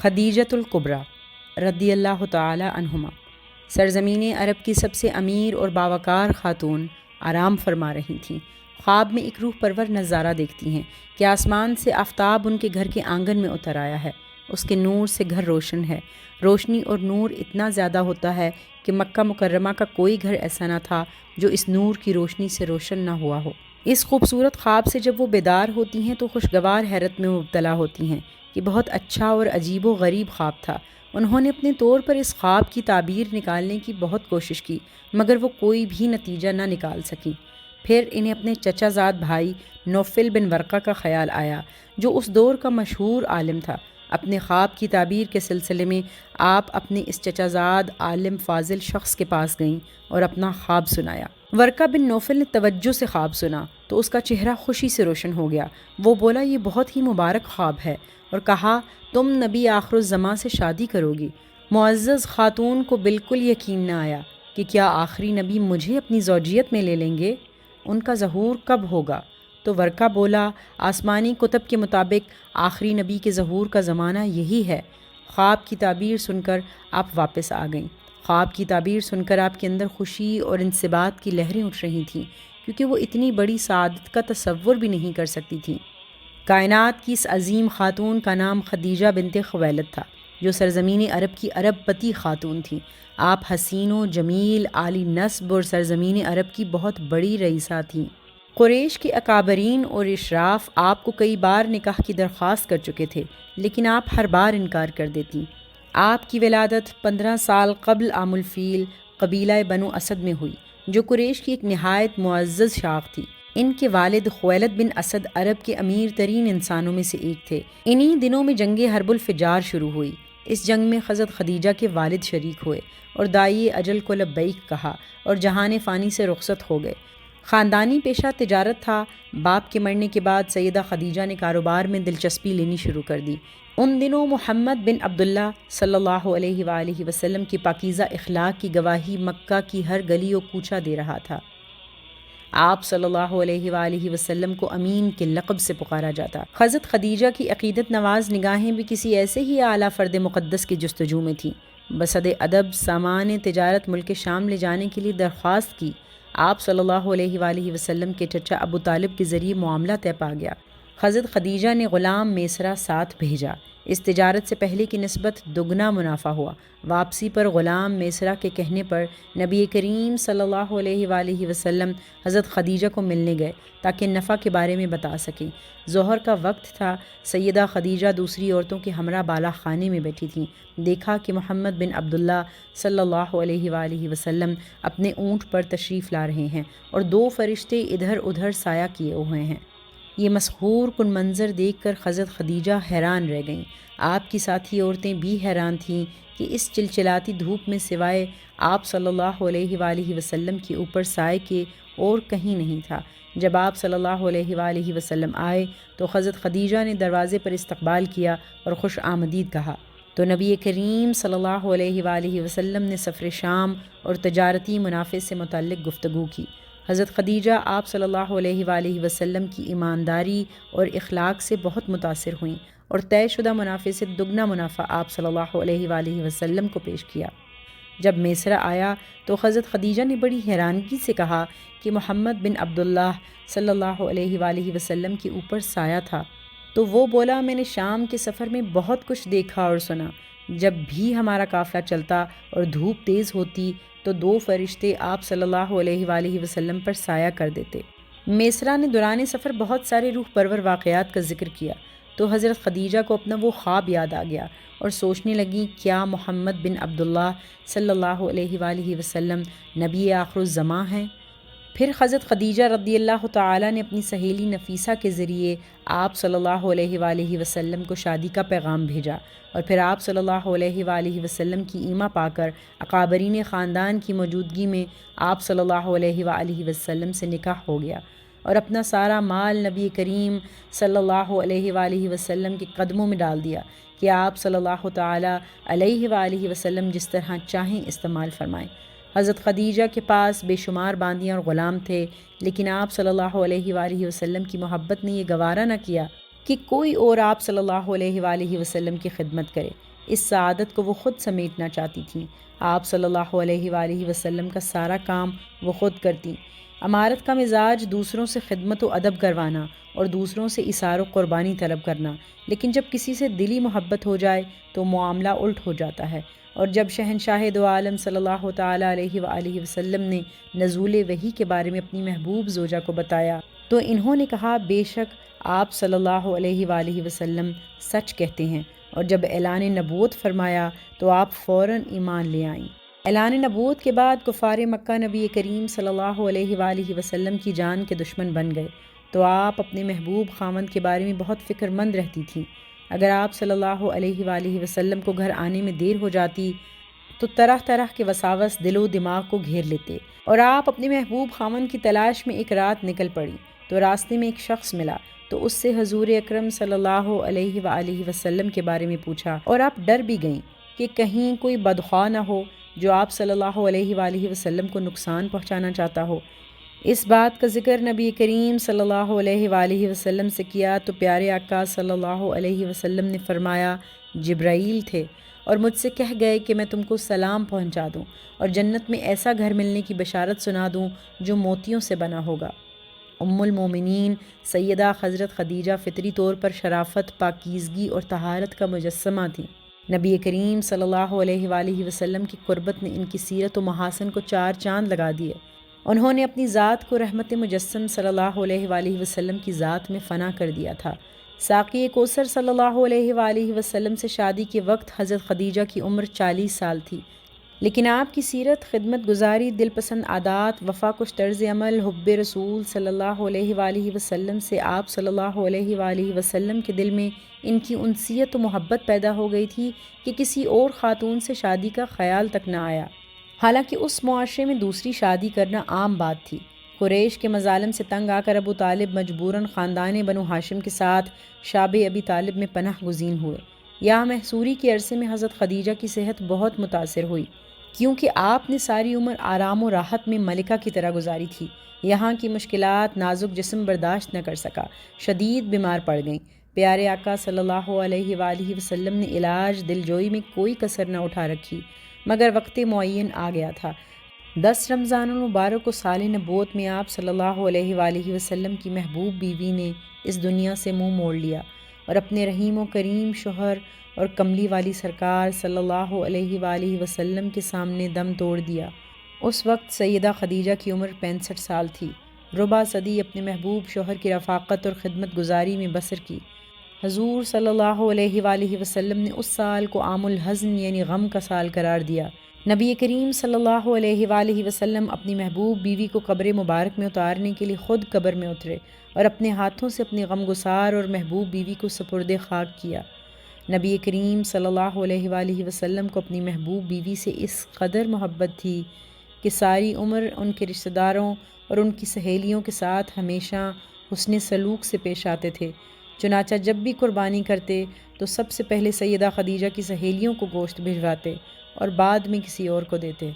خدیجۃ الکبریٰ رضی اللہ تعالی عنہما سرزمین عرب کی سب سے امیر اور باوقار خاتون آرام فرما رہی تھیں۔ خواب میں ایک روح پرور نظارہ دیکھتی ہیں کہ آسمان سے آفتاب ان کے گھر کے آنگن میں اتر آیا ہے۔ اس کے نور سے گھر روشن ہے۔ روشنی اور نور اتنا زیادہ ہوتا ہے کہ مکہ مکرمہ کا کوئی گھر ایسا نہ تھا جو اس نور کی روشنی سے روشن نہ ہوا ہو۔ اس خوبصورت خواب سے جب وہ بیدار ہوتی ہیں تو خوشگوار حیرت میں مبتلا ہوتی ہیں کہ بہت اچھا اور عجیب و غریب خواب تھا۔ انہوں نے اپنے طور پر اس خواب کی تعبیر نکالنے کی بہت کوشش کی مگر وہ کوئی بھی نتیجہ نہ نکال سکیں۔ پھر انہیں اپنے چچا زاد بھائی نوفل بن ورقہ کا خیال آیا جو اس دور کا مشہور عالم تھا۔ اپنے خواب کی تعبیر کے سلسلے میں آپ اپنے اس چچا زاد عالم فاضل شخص کے پاس گئیں اور اپنا خواب سنایا۔ ورقہ بن نوفل نے توجہ سے خواب سنا تو اس کا چہرہ خوشی سے روشن ہو گیا۔ وہ بولا یہ بہت ہی مبارک خواب ہے اور کہا تم نبی آخر الزماں سے شادی کرو گی۔ معزز خاتون کو بالکل یقین نہ آیا کہ کیا آخری نبی مجھے اپنی زوجیت میں لے لیں گے؟ ان کا ظہور کب ہوگا؟ تو ورقہ بولا آسمانی کتب کے مطابق آخری نبی کے ظہور کا زمانہ یہی ہے۔ خواب کی تعبیر سن کر آپ واپس آ گئیں۔ خواب کی تعبیر سن کر آپ کے اندر خوشی اور انصبات کی لہریں اٹھ رہی تھیں کیونکہ وہ اتنی بڑی سعادت کا تصور بھی نہیں کر سکتی تھیں۔ کائنات کی اس عظیم خاتون کا نام خدیجہ بنت خویلد تھا جو سرزمین عرب کی عرب پتی خاتون تھیں۔ آپ حسین و جمیل، عالی نسب اور سرزمین عرب کی بہت بڑی رئیسہ تھیں۔ قریش کے اکابرین اور اشراف آپ کو کئی بار نکاح کی درخواست کر چکے تھے لیکن آپ ہر بار انکار کر دیتی۔ آپ کی ولادت 15 سال قبل عام الفیل قبیلہ بنو اسد میں ہوئی جو قریش کی ایک نہایت معزز شاخ تھی۔ ان کے والد خویلد بن اسد عرب کے امیر ترین انسانوں میں سے ایک تھے۔ انہی دنوں میں جنگ حرب الفجار شروع ہوئی۔ اس جنگ میں حضرت خدیجہ کے والد شریک ہوئے اور داعی اجل کو لبیک کہا اور جہان فانی سے رخصت ہو گئے۔ خاندانی پیشہ تجارت تھا۔ باپ کے مرنے کے بعد سیدہ خدیجہ نے کاروبار میں دلچسپی لینی شروع کر دی۔ ان دنوں محمد بن عبداللہ صلی اللہ علیہ وآلہ وسلم کی پاکیزہ اخلاق کی گواہی مکہ کی ہر گلی و کوچہ دے رہا تھا۔ آپ صلی اللہ علیہ وآلہ وسلم کو امین کے لقب سے پکارا جاتا۔ حضرت خدیجہ کی عقیدت نواز نگاہیں بھی کسی ایسے ہی اعلیٰ فرد مقدس کی جستجو میں تھیں۔ بصد ادب سامان تجارت ملک شام لے جانے کے لیے درخواست کی۔ آپ صلی اللہ علیہ وآلہ وسلم کے چچا ابو طالب کے ذریعے معاملہ طے پا گیا۔ حضرت خدیجہ نے غلام میسرہ ساتھ بھیجا۔ اس تجارت سے پہلے کی نسبت دگنا منافع ہوا۔ واپسی پر غلام میسرہ کے کہنے پر نبی کریم صلی اللہ علیہ وآلہ وسلم حضرت خدیجہ کو ملنے گئے تاکہ نفع کے بارے میں بتا سکیں۔ ظہر کا وقت تھا۔ سیدہ خدیجہ دوسری عورتوں کے ہمراہ بالا خانے میں بیٹھی تھیں۔ دیکھا کہ محمد بن عبداللہ صلی اللہ علیہ وآلہ وسلم اپنے اونٹ پر تشریف لا رہے ہیں اور 2 فرشتے ادھر ادھر سایہ کیے ہوئے ہیں۔ یہ مسحور کن منظر دیکھ کر حضرت خدیجہ حیران رہ گئیں۔ آپ کی ساتھی عورتیں بھی حیران تھیں کہ اس چلچلاتی دھوپ میں سوائے آپ صلی اللہ علیہ وآلہ وسلم کے اوپر سائے کے اور کہیں نہیں تھا۔ جب آپ صلی اللہ علیہ وآلہ وسلم آئے تو حضرت خدیجہ نے دروازے پر استقبال کیا اور خوش آمدید کہا تو نبی کریم صلی اللہ علیہ وآلہ وسلم نے سفر شام اور تجارتی منافع سے متعلق گفتگو کی۔ حضرت خدیجہ آپ صلی اللہ علیہ وآلہ وسلم کی ایمانداری اور اخلاق سے بہت متاثر ہوئیں اور طے شدہ منافع سے دگنا منافع آپ صلی اللہ علیہ وآلہ وسلم کو پیش کیا۔ جب میسرہ آیا تو حضرت خدیجہ نے بڑی حیرانگی سے کہا کہ محمد بن عبداللہ صلی اللہ علیہ وآلہ وسلم کے اوپر سایہ تھا۔ تو وہ بولا میں نے شام کے سفر میں بہت کچھ دیکھا اور سنا۔ جب بھی ہمارا قافلہ چلتا اور دھوپ تیز ہوتی تو 2 فرشتے آپ صلی اللہ علیہ وآلہ وسلم پر سایہ کر دیتے۔ میسرہ نے دوران سفر بہت سارے روح پرور واقعات کا ذکر کیا تو حضرت خدیجہ کو اپنا وہ خواب یاد آ گیا اور سوچنے لگیں کیا محمد بن عبداللہ صلی اللہ علیہ وآلہ وسلم نبی آخر الزماں ہیں؟ پھر حضرت خدیجہ رضی اللہ تعالیٰ نے اپنی سہیلی نفیسہ کے ذریعے آپ صلی اللہ علیہ وآلہ وسلم کو شادی کا پیغام بھیجا اور پھر آپ صلی اللہ علیہ وآلہ وسلم کی ایما پا کر اکابرین خاندان کی موجودگی میں آپ صلی اللہ علیہ وآلہ وسلم سے نکاح ہو گیا اور اپنا سارا مال نبی کریم صلی اللہ علیہ وآلہ وسلم کے قدموں میں ڈال دیا کہ آپ صلی اللہ تعالیٰ علیہ وآلہ وسلم جس طرح چاہیں استعمال فرمائیں۔ حضرت خدیجہ کے پاس بے شمار باندیاں اور غلام تھے لیکن آپ صلی اللہ علیہ وآلہ وسلم کی محبت نے یہ گوارا نہ کیا کہ کوئی اور آپ صلی اللہ علیہ وآلہ وسلم کی خدمت کرے۔ اس سعادت کو وہ خود سمیٹنا چاہتی تھیں۔ آپ صلی اللہ علیہ وآلہ وسلم کا سارا کام وہ خود کرتی۔ امارت کا مزاج دوسروں سے خدمت و ادب کروانا اور دوسروں سے ایثار و قربانی طلب کرنا، لیکن جب کسی سے دلی محبت ہو جائے تو معاملہ الٹ ہو جاتا ہے۔ اور جب شہنشاہ دو عالم صلی اللہ تعالیٰ علیہ وآلہ وسلم نے نزول وحی کے بارے میں اپنی محبوب زوجہ کو بتایا تو انہوں نے کہا بے شک آپ صلی اللہ علیہ وآلہ وسلم سچ کہتے ہیں، اور جب اعلان نبوت فرمایا تو آپ فوراً ایمان لے آئیں۔ اعلان نبوت کے بعد کفار مکہ نبی کریم صلی اللہ علیہ وآلہ وسلم کی جان کے دشمن بن گئے، تو آپ اپنے محبوب خاوند کے بارے میں بہت فکر مند رہتی تھیں۔ اگر آپ صلی اللہ علیہ وآلہ وسلم کو گھر آنے میں دیر ہو جاتی تو طرح طرح کے وساوس دل و دماغ کو گھیر لیتے، اور آپ اپنے محبوب خاوند کی تلاش میں ایک رات نکل پڑی تو راستے میں ایک شخص ملا تو اس سے حضور اکرم صلی اللہ علیہ وآلہ وسلم کے بارے میں پوچھا، اور آپ ڈر بھی گئیں کہ کہیں کوئی بدخواہ نہ ہو جو آپ صلی اللہ علیہ وآلہ وسلم کو نقصان پہنچانا چاہتا ہو۔ اس بات کا ذکر نبی کریم صلی اللہ علیہ وآلہ وسلم سے کیا تو پیارے آقا صلی اللہ علیہ وسلم نے فرمایا جبرائیل تھے اور مجھ سے کہہ گئے کہ میں تم کو سلام پہنچا دوں اور جنت میں ایسا گھر ملنے کی بشارت سنا دوں جو موتیوں سے بنا ہوگا۔ ام المومنین سیدہ حضرت خدیجہ فطری طور پر شرافت، پاکیزگی اور طہارت کا مجسمہ تھیں۔ نبی کریم صلی اللہ علیہ وآلہ وسلم کی قربت نے ان کی سیرت و محاسن کو چار چاند لگا دیے۔ انہوں نے اپنی ذات کو رحمت مجسم صلی اللہ علیہ وآلہ وسلم کی ذات میں فنا کر دیا تھا۔ ساقی کوثر صلی اللہ علیہ وآلہ وسلم سے شادی کے وقت حضرت خدیجہ کی عمر 40 سال تھی، لیکن آپ کی سیرت، خدمت گزاری، دل پسند عادات، وفا کش طرز عمل، حب رسول صلی اللہ علیہ وآلہ وسلم سے آپ صلی اللہ علیہ وآلہ وسلم کے دل میں ان کی انسیت و محبت پیدا ہو گئی تھی کہ کسی اور خاتون سے شادی کا خیال تک نہ آیا۔ حالانکہ اس معاشرے میں دوسری شادی کرنا عام بات تھی۔ قریش کے مظالم سے تنگ آ کر ابو طالب مجبوراً خاندان بنو ہاشم کے ساتھ شاب ابی طالب میں پناہ گزین ہوئے۔ یہاں محصوری کے عرصے میں حضرت خدیجہ کی صحت بہت متاثر ہوئی، کیونکہ آپ نے ساری عمر آرام و راحت میں ملکہ کی طرح گزاری تھی۔ یہاں کی مشکلات نازک جسم برداشت نہ کر سکا، شدید بیمار پڑ گئیں۔ پیارے آقا صلی اللہ علیہ وآلہ وسلم نے علاج دلجوئی میں کوئی کسر نہ اٹھا رکھی، مگر وقت معین آ گیا تھا۔ 10 رمضان المبارک و سال نبوت میں آپ صلی اللہ علیہ وآلہ وسلم کی محبوب بیوی نے اس دنیا سے منہ موڑ لیا اور اپنے رحیم و کریم شوہر اور کملی والی سرکار صلی اللہ علیہ وآلہ وسلم کے سامنے دم توڑ دیا۔ اس وقت سیدہ خدیجہ کی عمر 65 سال تھی۔ ربع صدی اپنے محبوب شوہر کی رفاقت اور خدمت گزاری میں بسر کی۔ حضور صلی اللہ علیہ وآلہ وسلم نے اس سال کو عام الحزن یعنی غم کا سال قرار دیا۔ نبی کریم صلی اللہ علیہ وآلہ وسلم اپنی محبوب بیوی کو قبر مبارک میں اتارنے کے لیے خود قبر میں اترے اور اپنے ہاتھوں سے اپنی غم گسار اور محبوب بیوی کو سپرد خاک کیا۔ نبی کریم صلی اللہ علیہ وآلہ وسلم کو اپنی محبوب بیوی سے اس قدر محبت تھی کہ ساری عمر ان کے رشتہ داروں اور ان کی سہیلیوں کے ساتھ ہمیشہ حسن سلوک سے پیش آتے تھے۔ چنانچہ جب بھی قربانی کرتے تو سب سے پہلے سیدہ خدیجہ کی سہیلیوں کو گوشت بھجواتے اور بعد میں کسی اور کو دیتے۔